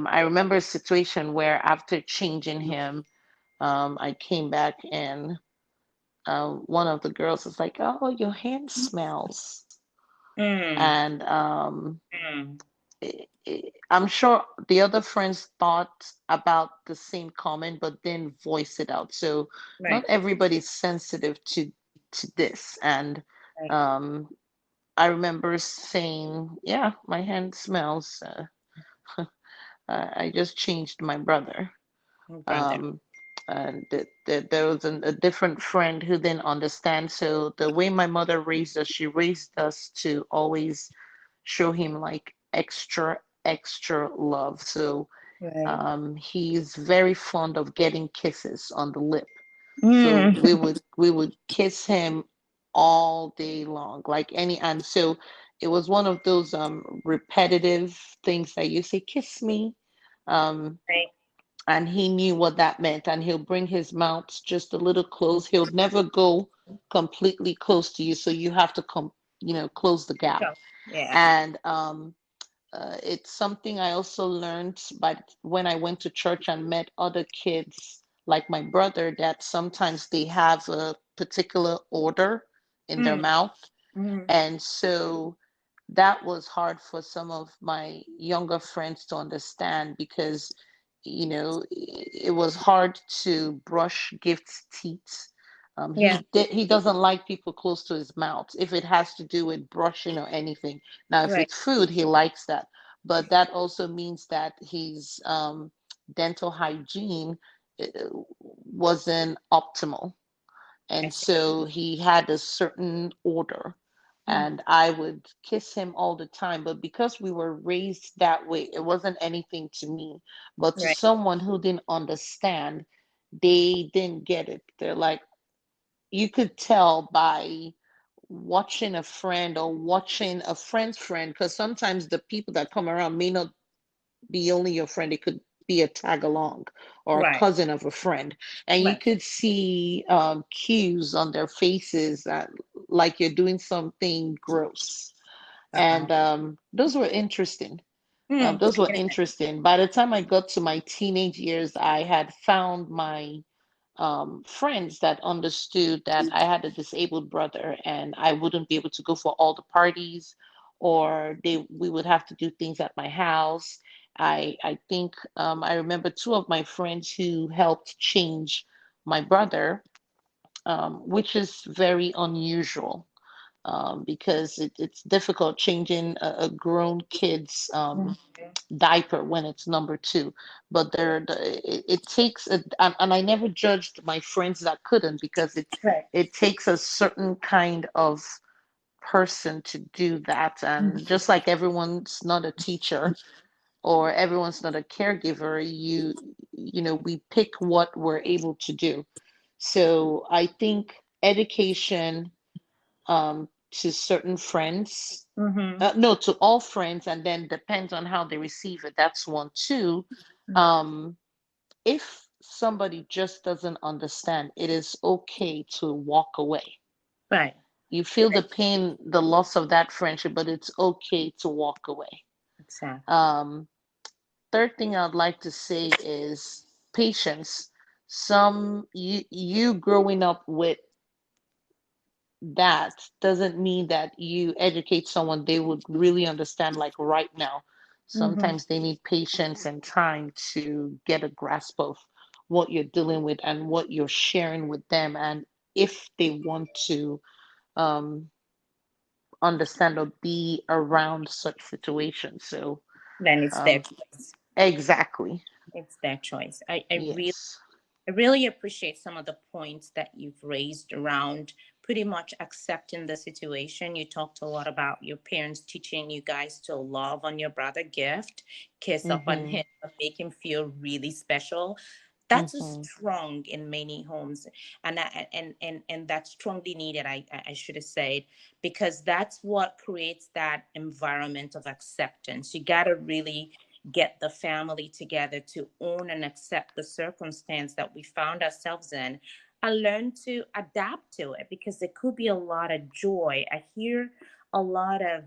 I remember a situation where after changing him, I came back and one of the girls was like, "Oh, your hand smells," Mm, and mm, I'm sure the other friends thought about the same comment but didn't voice it out. So not right, everybody's sensitive to this. And right. um, I remember saying, "Yeah, my hand smells. I just changed my brother." Oh, brother. Um, and there was a different friend who didn't understand. So the way my mother raised us, she raised us to always show him like extra love. So Right. he's very fond of getting kisses on the lip. So Mm, we would kiss him all day long, like any. And so it was one of those repetitive things that you say, "Kiss me." Um, right. and he knew what that meant, and he'll bring his mouth just a little close. He'll never go completely close to you, so you have to close the gap. Go. Yeah. And it's something I also learned by when I went to church and met other kids like my brother, that sometimes they have a particular order in their Mm, mouth. mm, And so that was hard for some of my younger friends to understand, because it was hard to brush Gift's teeth. yeah. He doesn't like people close to his mouth if it has to do with brushing or anything. Now, if Right. it's food, he likes that, but that also means that his dental hygiene wasn't optimal, I and see. so he had a certain order, Mm, and I would kiss him all the time. But because we were raised that way, it wasn't anything to me. But to right. someone who didn't understand, they didn't get it. They're like, you could tell by watching a friend or watching a friend's friend, because sometimes the people that come around may not be only your friend. It could be a tag along or a Right. cousin of a friend. And you Right. could see cues on their faces that like you're doing something gross. Uh-oh. And those were interesting. Mm, Those I were can imagine. interesting. By the time I got to my teenage years, I had found my friends that understood that I had a disabled brother and I wouldn't be able to go for all the parties, or we would have to do things at my house. I think I remember two of my friends who helped change my brother, which is very unusual, because it's difficult changing a grown kid's Mm, diaper when it's number two. But it takes and I never judged my friends that couldn't, because right. it takes a certain kind of person to do that. And just like everyone's not a teacher or everyone's not a caregiver, we pick what we're able to do. So I think education, to certain friends, Mm-hmm. no, to all friends, and then depends on how they receive it. That's one. Two, um, if somebody just doesn't understand, it is okay to walk away. Right. You feel the pain, the loss of that friendship, but it's okay to walk away. Exactly. Um, Third thing I'd like to say is patience. You growing up with that doesn't mean that you educate someone they would really understand, like right now. Mm-hmm. Sometimes they need patience and time to get a grasp of what you're dealing with and what you're sharing with them, and if they want to um, understand or be around such situations. So Then it's their um, choice. exactly. It's their choice. Yes. I really appreciate some of the points that you've raised around pretty much accepting the situation. You talked a lot about your parents teaching you guys to love on your brother Gift, kiss up on Mm-hmm. him, make him feel really special. That's a Mm-hmm. strong in many homes, and that's strongly needed. I should have said, because that's what creates that environment of acceptance. You got to really get the family together to own and accept the circumstance that we found ourselves in and learn to adapt to it, because there could be a lot of joy. I hear a lot of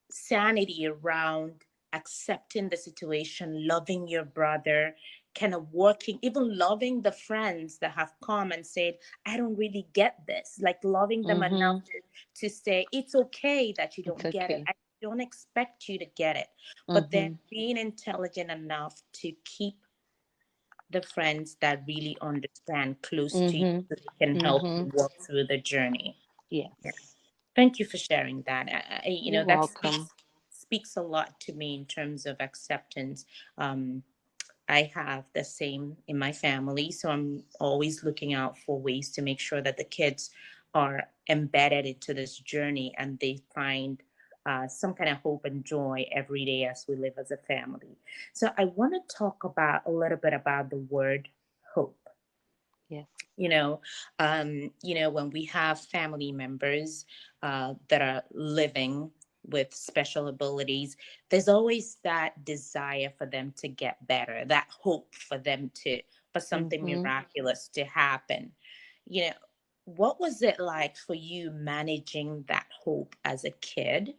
sanity around accepting the situation, loving your brother, kind of working, even loving the friends that have come and said, I don't really get this, like loving them enough Mm-hmm. to say, it's okay that you It's don't get it. okay. I don't expect you to get it. But then Mm-hmm. being intelligent enough to keep the friends that really understand close to you Mm-hmm. so they can help Mm-hmm. you walk through the journey. Yeah. Yes. Thank you for sharing that. You're That welcome. speaks a lot to me in terms of acceptance. Um, I have the same in my family, so I'm always looking out for ways to make sure that the kids are embedded into this journey and they find some kind of hope and joy every day as we live as a family. So I want to talk about a little bit about the word hope. Yes. you know when we have family members that are living with special abilities, there's always that desire for them to get better, that hope for them to for something Mm-hmm. miraculous to happen. you know what was it like for you managing that hope as a kid?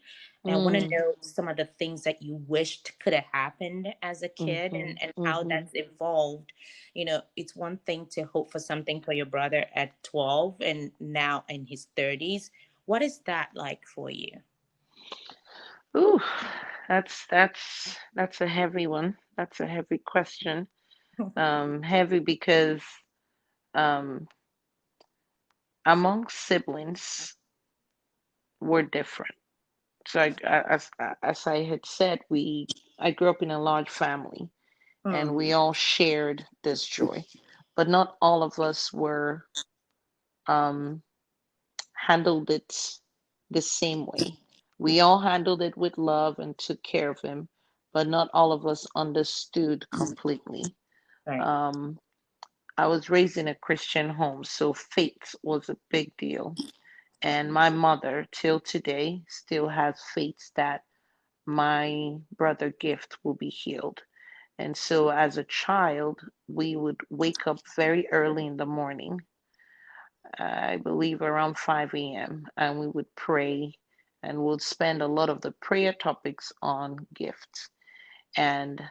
And I want to Mm. know some of the things that you wished could have happened as a kid, Mm-hmm. and how Mm-hmm. that's evolved. It's one thing to hope for something for your brother at 12 and now in his 30s. What is that like for you? Ooh, that's a heavy one. That's a heavy question. Heavy because um, among siblings, we're different. So as I had said, I grew up in a large family, and Mm, we all shared this joy, but not all of us were um, handled it the same way. We all handled it with love and took care of him, but not all of us understood completely. right. Um, I was raised in a Christian home, so faith was a big deal. And my mother, till today, still has faith that my brother Gift will be healed. And so as a child, we would wake up very early in the morning, I believe around 5 a.m., and we would pray and would spend a lot of the prayer topics on Gift. And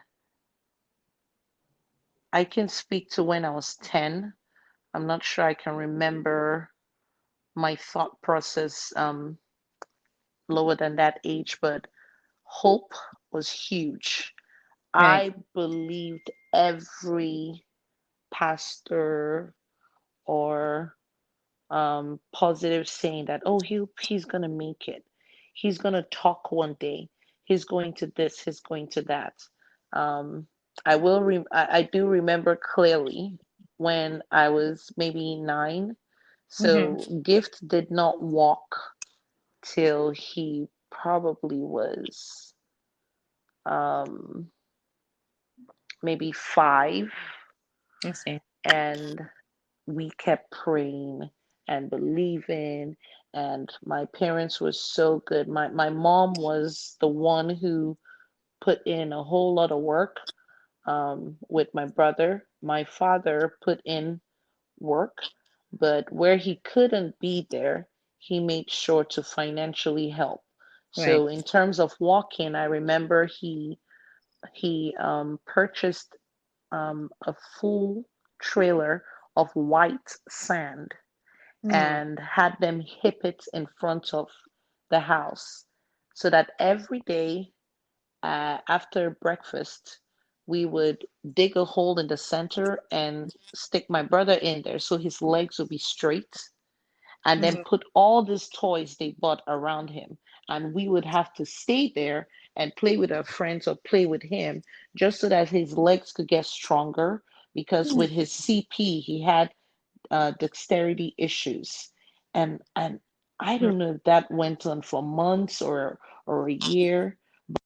I can speak to when I was 10. I'm not sure I can remember my thought process lower than that age, but hope was huge. Right. I believed every pastor or positive saying that, oh, he's gonna make it, he's gonna talk one day, he's going to this, he's going to that. um, I do remember clearly when I was maybe 9. Mm-hmm. So Gift did not walk till he probably was um, maybe 5, I see. and we kept praying and believing, and my parents were so good. My mom was the one who put in a whole lot of work with my brother. My father put in work, but where he couldn't be there, he made sure to financially help. Right. So in terms of walking, I remember he purchased a full trailer of white sand Mm, and had them hip it in front of the house so that every day after breakfast, we would dig a hole in the center and stick my brother in there so his legs would be straight, and then mm, put all these toys they bought around him. And we would have to stay there and play with our friends or play with him just so that his legs could get stronger. Because with his CP, he had dexterity issues, and I mm, don't know if that went on for months or a year.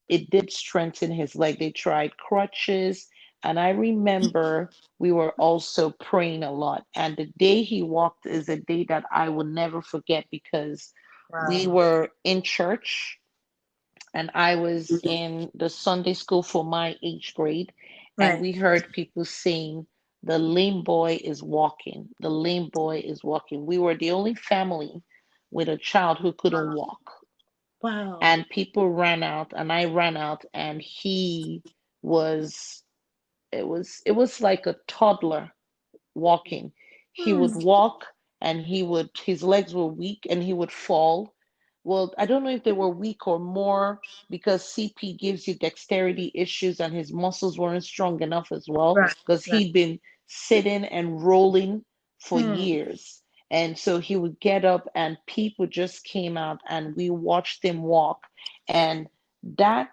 It did strengthen his leg. They tried crutches, and I remember we were also praying a lot. And the day he walked is a day that I will never forget, because we wow. were in church and I was in the Sunday school for my age grade, and Right. we heard people saying, the lame boy is walking. The lame boy is walking. We were the only family with a child who couldn't walk. Wow. and people ran out, and I ran out, and he was, it was like a toddler walking. He would Mm. walk, and his legs were weak, and he would fall. Well, I don't know if they were weak or more because CP gives you dexterity issues, and his muscles weren't strong enough as well Right. because Right. he'd been sitting and rolling for Hmm. years. And so he would get up, and people just came out, and we watched him walk. And that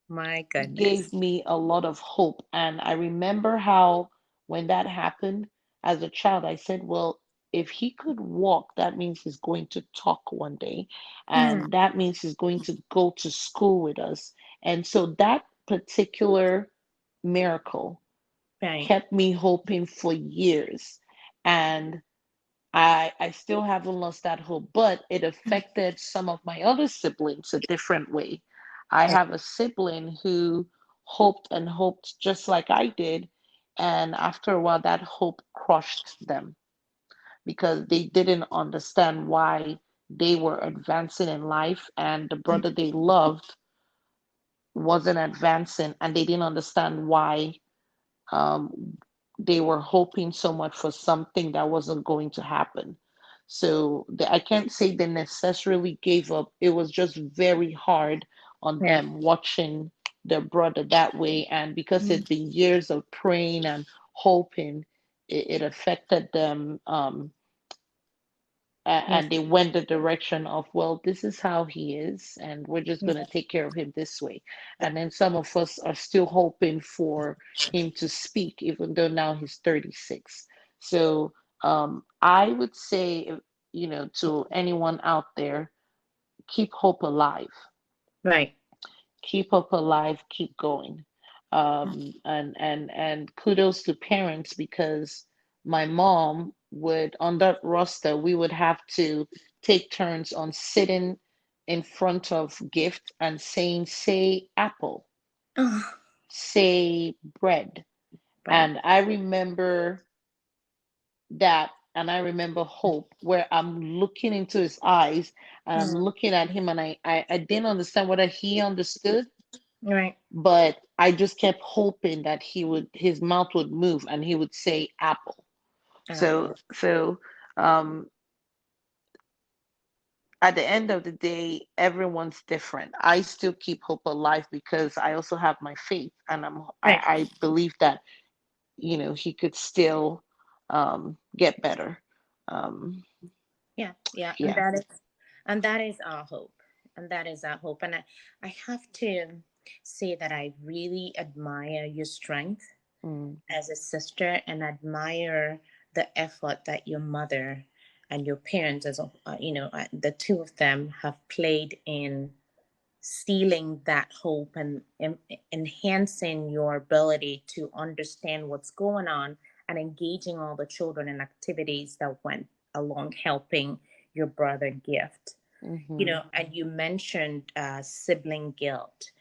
My gave goodness. me a lot of hope. And I remember how, when that happened as a child, I said, well, if he could walk, that means he's going to talk one day. Hmm. And that means he's going to go to school with us. And so that particular miracle Right. kept me hoping for years. And I still haven't lost that hope, but it affected some of my other siblings a different way. I Right. have a sibling who hoped and hoped just like I did, and after a while, that hope crushed them because they didn't understand why they were advancing in life, and the brother they loved wasn't advancing, and they didn't understand why um, they were hoping so much for something that wasn't going to happen. So I can't say they necessarily gave up. It was just very hard on Yeah. them watching their brother that way. And because Mm. it'd been years of praying and hoping, it affected them. Yeah. And they went the direction of, well, this is how he is, and we're just going to Yeah. take care of him this way. And then some of us are still hoping for him to speak, even though now he's 36. So I would say, to anyone out there, keep hope alive. Right. Keep hope alive, keep going. And kudos to parents, because my mom would, on that roster, we would have to take turns on sitting in front of gift and saying, say apple, Oh, say bread. right. And I remember that, and I remember hope, where I'm looking into his eyes, and I'm Mm. looking at him, and I didn't understand whether he understood, Right. but I just kept hoping that his mouth would move and he would say apple. Apple. So um, at the end of the day, everyone's different. I still keep hope alive because I also have my faith, and Right. I believe that he could still get better. Um, Yeah. Yeah. And yeah. that is our hope. And that is our hope. And I have to say that I really admire your strength Mm, as a sister and admire the effort that your mother and your parents, the two of them have played in sealing that hope and enhancing your ability to understand what's going on and engaging all the children in activities that went along helping your brother gift. mhm, And you mentioned sibling guilt.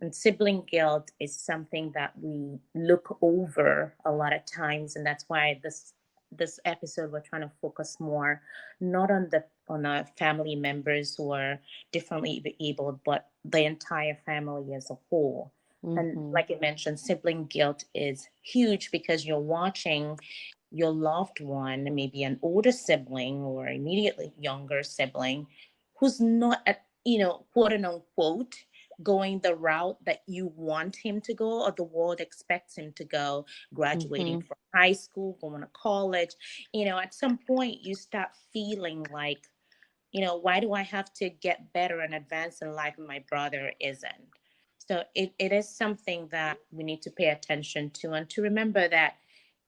And sibling guilt is something that we look over a lot of times, and that's why this episode we're trying to focus more not on our family members who are differently abled, but the entire family as a whole. And mhm, like you mentioned, sibling guilt is huge because you're watching your loved one, maybe an older sibling or immediately younger sibling, who's not at, quote unquote, going the route that you want him to go or the world expects him to go, graduating mhm, from high school, going to college. At some point you start feeling like, why do I have to get better and advance in life and my brother isn't? So it is something that we need to pay attention to, and to remember that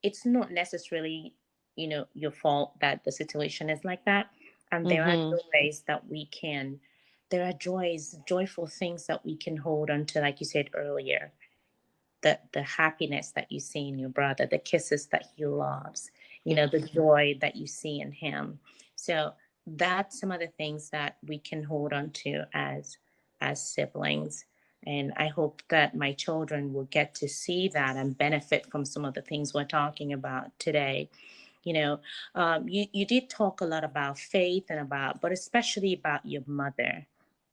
it's not necessarily, your fault that the situation is like that. And there are mhm. joys that there are joyful things that we can hold on to, like you said earlier, the happiness that you see in your brother, the kisses that he loves, the Yes. joy that you see in him. So that's some of the things that we can hold on to as siblings. And I hope that my children will get to see that and benefit from some of the things we're talking about today. You know, you did talk a lot about faith and but especially about your mother.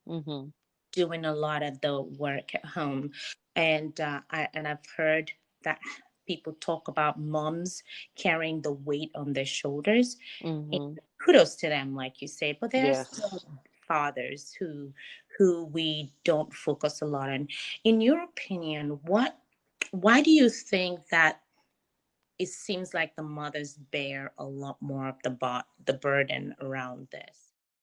Mm-hmm. doing a lot of the work at home. And I've heard that people talk about moms carrying the weight on their shoulders. And Mm-hmm. kudos to them, like you say. But there are still Yes. fathers who we don't focus a lot on. In your opinion, what why do you think that it seems like the mothers bear a lot more of the burden around this?